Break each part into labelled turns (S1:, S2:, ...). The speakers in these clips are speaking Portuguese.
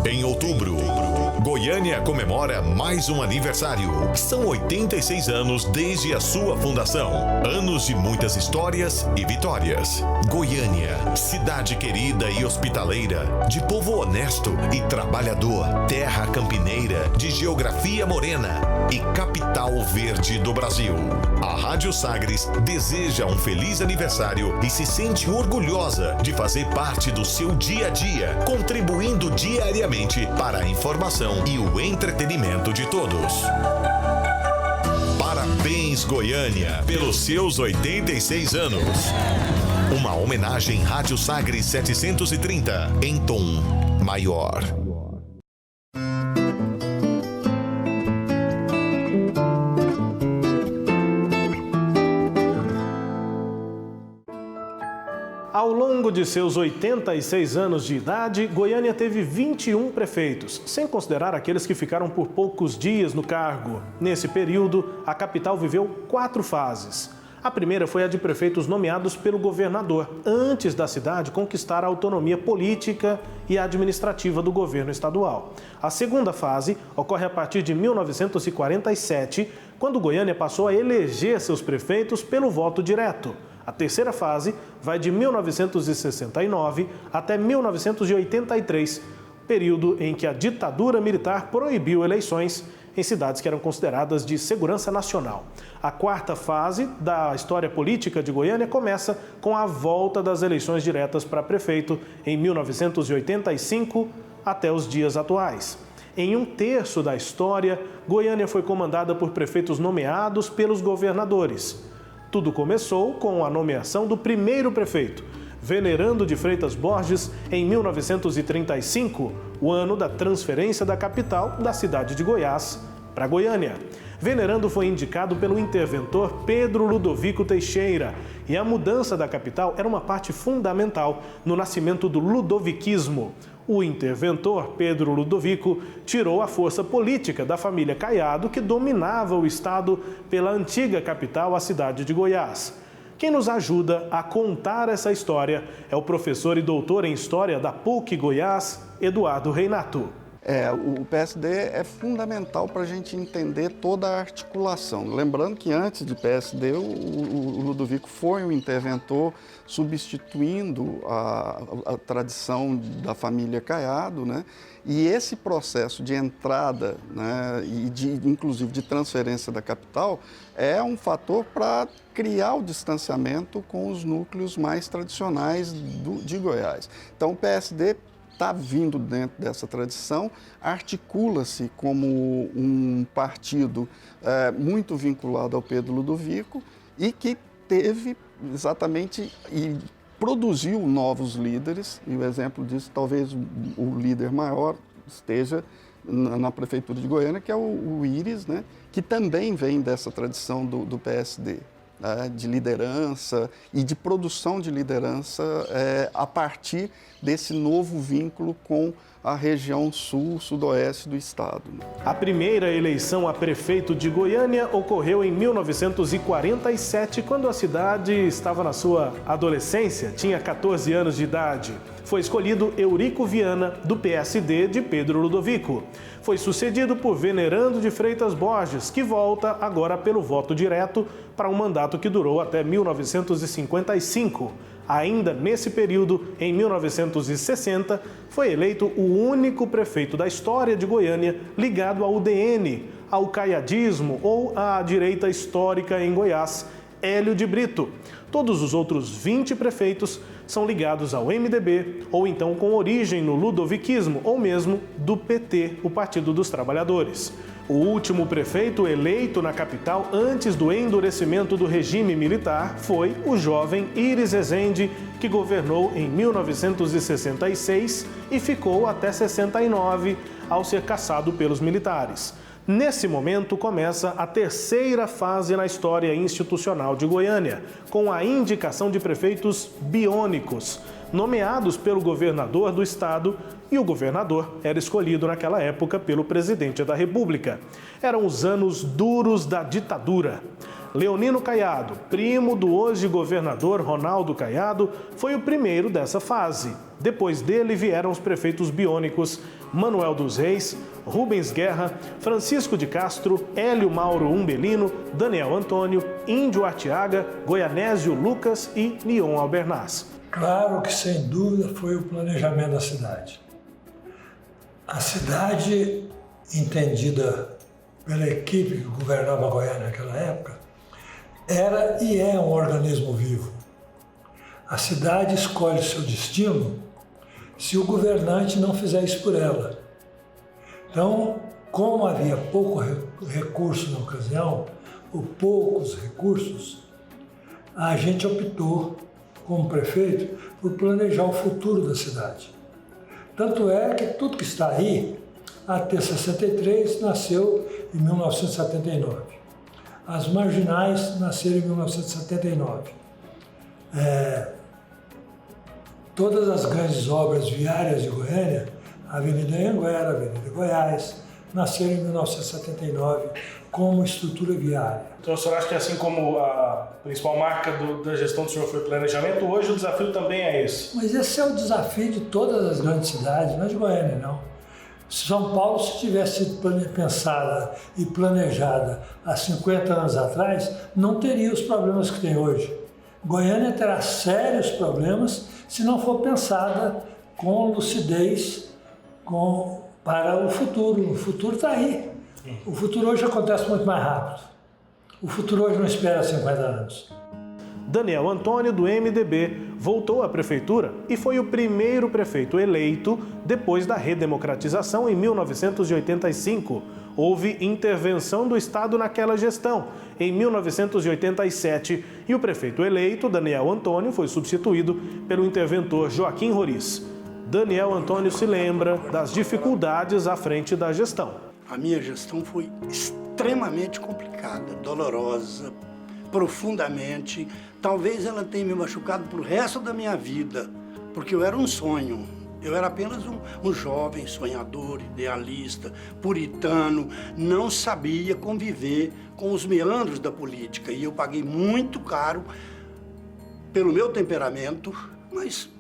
S1: Em outubro, Goiânia comemora mais um aniversário. São 86 anos desde a sua fundação. Anos de muitas histórias e vitórias. Goiânia, cidade querida e hospitaleira, de povo honesto e trabalhador, terra campineira, de geografia morena e capital verde do Brasil. A Rádio Sagres deseja um feliz aniversário e se sente orgulhosa de fazer parte do seu dia a dia, contribuindo diariamente para a informação e o entretenimento de todos. Parabéns, Goiânia, pelos seus 86 anos. Uma homenagem Rádio Sagres 730, em tom maior.
S2: Ao longo de seus 86 anos de idade, Goiânia teve 21 prefeitos, sem considerar aqueles que ficaram por poucos dias no cargo. Nesse período, a capital viveu 4 fases. A primeira foi a de prefeitos nomeados pelo governador, antes da cidade conquistar a autonomia política e administrativa do governo estadual. A segunda fase ocorre a partir de 1947, quando Goiânia passou a eleger seus prefeitos pelo voto direto. A terceira fase vai de 1969 até 1983, período em que a ditadura militar proibiu eleições em cidades que eram consideradas de segurança nacional. A quarta fase da história política de Goiânia começa com a volta das eleições diretas para prefeito em 1985 até os dias atuais. Em 1/3 da história, Goiânia foi comandada por prefeitos nomeados pelos governadores. Tudo começou com a nomeação do primeiro prefeito, Venerando de Freitas Borges, em 1935, o ano da transferência da capital da cidade de Goiás para Goiânia. Venerando foi indicado pelo interventor Pedro Ludovico Teixeira e a mudança da capital era uma parte fundamental no nascimento do ludoviquismo. O interventor Pedro Ludovico tirou a força política da família Caiado, que dominava o estado pela antiga capital, a cidade de Goiás. Quem nos ajuda a contar essa história é o professor e doutor em História da PUC Goiás, Eduardo Reinato.
S3: O PSD é fundamental para a gente entender toda a articulação. Lembrando que antes de PSD, o Ludovico foi um interventor substituindo a tradição da família Caiado, né? E esse processo de entrada, né, e inclusive de transferência da capital é um fator para criar o distanciamento com os núcleos mais tradicionais de Goiás. Então o PSD está vindo dentro dessa tradição, articula-se como um partido muito vinculado ao Pedro Ludovico e que teve exatamente e produziu novos líderes, e o exemplo disso, talvez o líder maior esteja na Prefeitura de Goiânia, que é o Íris, né, que também vem dessa tradição do PSD. De liderança e de produção de liderança a partir desse novo vínculo com a região sul-sudoeste do estado.
S2: A primeira eleição a prefeito de Goiânia ocorreu em 1947, quando a cidade estava na sua adolescência, tinha 14 anos de idade. Foi escolhido Eurico Viana, do PSD de Pedro Ludovico. Foi sucedido por Venerando de Freitas Borges, que volta agora pelo voto direto para um mandato que durou até 1955. Ainda nesse período, em 1960, foi eleito o único prefeito da história de Goiânia ligado ao UDN, ao caiadismo ou à direita histórica em Goiás, Hélio de Brito. Todos os outros 20 prefeitos são ligados ao MDB ou então com origem no ludoviquismo ou mesmo do PT, o Partido dos Trabalhadores. O último prefeito eleito na capital antes do endurecimento do regime militar foi o jovem Íris Rezende, que governou em 1966 e ficou até 69, ao ser cassado pelos militares. Nesse momento começa a terceira fase na história institucional de Goiânia, com a indicação de prefeitos biônicos, nomeados pelo governador do estado, e o governador era escolhido naquela época pelo presidente da República. Eram os anos duros da ditadura. Leonino Caiado, primo do hoje governador Ronaldo Caiado, foi o primeiro dessa fase. Depois dele vieram os prefeitos biônicos Manuel dos Reis, Rubens Guerra, Francisco de Castro, Hélio Mauro Umbelino, Daniel Antônio, Índio Artiaga, Goianésio Lucas e Nion Albernaz.
S4: Claro que, sem dúvida, foi o planejamento da cidade. A cidade, entendida pela equipe que governava Goiânia naquela época, era e é um organismo vivo. A cidade escolhe seu destino se o governante não fizer isso por ela. Então, como havia pouco recurso na ocasião, ou poucos recursos, a gente optou, como prefeito, por planejar o futuro da cidade. Tanto é que tudo que está aí, a T63 nasceu em 1979. As marginais nasceram em 1979. Todas as grandes obras viárias de Goiânia, a Avenida Anhanguera, a Avenida Goiás, nasceram em 1979 como estrutura viária.
S2: Então o senhor acha que assim como a principal marca da gestão do senhor foi o planejamento, hoje o desafio também é esse?
S4: Mas esse é o desafio de todas as grandes cidades, não é de Goiânia, não. São Paulo, se tivesse sido pensada e planejada há 50 anos atrás, não teria os problemas que tem hoje. Goiânia terá sérios problemas se não for pensada com lucidez para o futuro. O futuro está aí. O futuro hoje acontece muito mais rápido. O futuro hoje não espera 50 anos.
S2: Daniel Antônio, do MDB, voltou à prefeitura e foi o primeiro prefeito eleito depois da redemocratização em 1985. Houve intervenção do Estado naquela gestão, em 1987, e o prefeito eleito, Daniel Antônio, foi substituído pelo interventor Joaquim Roriz. Daniel Antônio se lembra das dificuldades à frente da gestão.
S5: A minha gestão foi extremamente complicada, dolorosa, profundamente. Talvez ela tenha me machucado pro resto da minha vida, porque eu era um sonho. Eu era apenas um jovem sonhador, idealista, puritano, não sabia conviver com os meandros da política. E eu paguei muito caro pelo meu temperamento, mas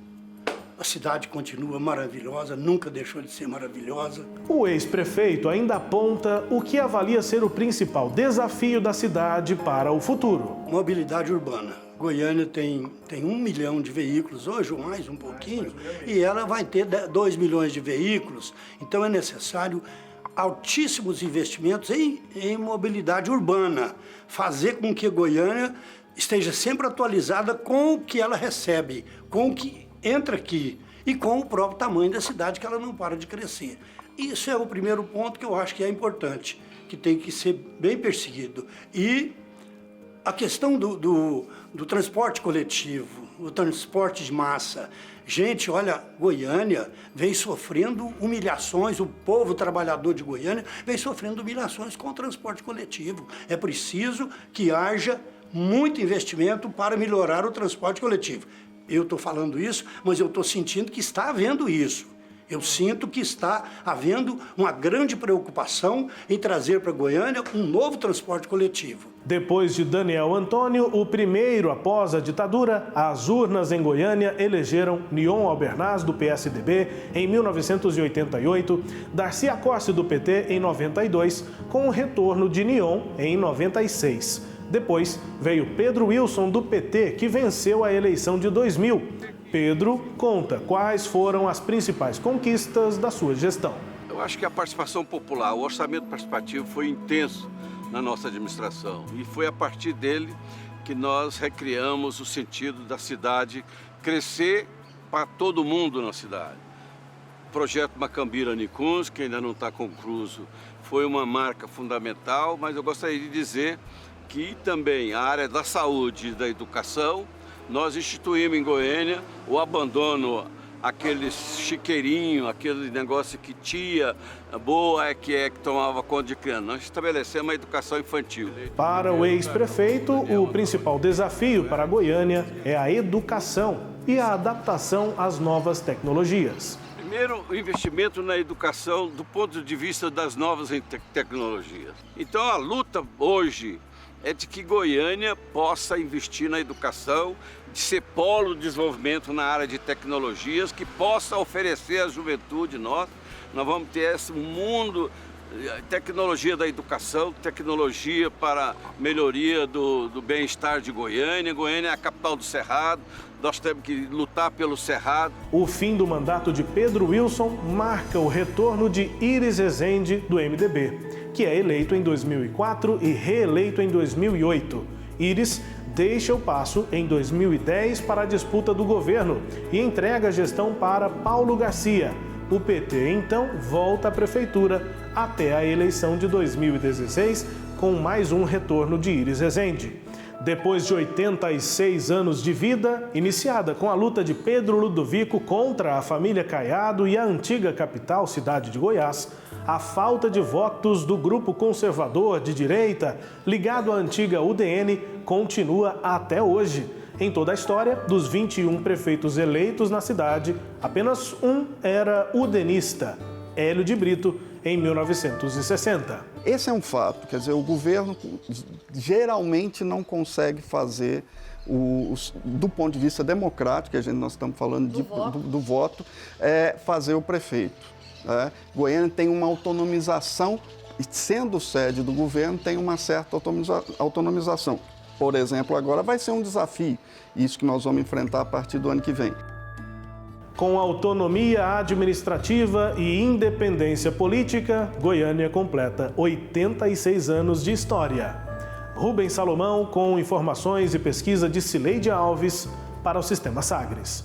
S5: a cidade continua maravilhosa, nunca deixou de ser maravilhosa.
S2: O ex-prefeito ainda aponta o que avalia ser o principal desafio da cidade para o futuro.
S5: Mobilidade urbana. Goiânia tem 1 milhão de veículos hoje, ou mais um pouquinho, e ela vai ter 2 milhões de veículos. Então é necessário altíssimos investimentos em mobilidade urbana. Fazer com que Goiânia esteja sempre atualizada com o que ela recebe, com o que entra aqui e com o próprio tamanho da cidade, que ela não para de crescer. Isso é o primeiro ponto que eu acho que é importante, que tem que ser bem perseguido. E a questão do transporte coletivo, o transporte de massa. Gente, olha, Goiânia vem sofrendo humilhações, o povo trabalhador de Goiânia vem sofrendo humilhações com o transporte coletivo. É preciso que haja muito investimento para melhorar o transporte coletivo. Eu estou falando isso, mas eu estou sentindo que está havendo isso. Eu sinto que está havendo uma grande preocupação em trazer para Goiânia um novo transporte coletivo.
S2: Depois de Daniel Antônio, o primeiro após a ditadura, as urnas em Goiânia elegeram Nion Albernaz, do PSDB, em 1988, Darcy Acossi, do PT, em 92, com o retorno de Nion em 96. Depois veio Pedro Wilson, do PT, que venceu a eleição de 2000. Pedro conta quais foram as principais conquistas da sua gestão.
S6: Eu acho que a participação popular, o orçamento participativo foi intenso na nossa administração. E foi a partir dele que nós recriamos o sentido da cidade crescer para todo mundo na cidade. O projeto Macambira-Nicuns, que ainda não está concluído, foi uma marca fundamental, mas eu gostaria de dizer que também a área da saúde e da educação, nós instituímos em Goiânia o abandono, aquele chiqueirinho, aquele negócio que tia boa é que tomava conta de criança. Nós estabelecemos a educação infantil.
S2: Para o ex-prefeito, o principal desafio para Goiânia é a educação e a adaptação às novas tecnologias.
S6: Primeiro, o investimento na educação do ponto de vista das novas tecnologias. Então, a luta hoje é de que Goiânia possa investir na educação, de ser polo de desenvolvimento na área de tecnologias, que possa oferecer à juventude nossa. Nós vamos ter esse mundo, tecnologia da educação, tecnologia para melhoria do bem-estar de Goiânia. Goiânia é a capital do Cerrado, nós temos que lutar pelo Cerrado.
S2: O fim do mandato de Pedro Wilson marca o retorno de Iris Rezende, do MDB, que é eleito em 2004 e reeleito em 2008. Iris deixa o paço em 2010 para a disputa do governo e entrega a gestão para Paulo Garcia. O PT, então, volta à prefeitura até a eleição de 2016, com mais um retorno de Iris Rezende. Depois de 86 anos de vida, iniciada com a luta de Pedro Ludovico contra a família Caiado e a antiga capital, cidade de Goiás, a falta de votos do grupo conservador de direita, ligado à antiga UDN, continua até hoje. Em toda a história, dos 21 prefeitos eleitos na cidade, apenas um era udenista, Hélio de Brito, em 1960.
S3: Esse é um fato, quer dizer, o governo geralmente não consegue fazer, do ponto de vista democrático, nós estamos falando do voto, fazer o prefeito. Goiânia tem uma autonomização, e sendo sede do governo, tem uma certa autonomização. Por exemplo, agora vai ser um desafio, isso que nós vamos enfrentar a partir do ano que vem.
S2: Com autonomia administrativa e independência política, Goiânia completa 86 anos de história. Rubens Salomão, com informações e pesquisa de Cileide Alves, para o Sistema Sagres.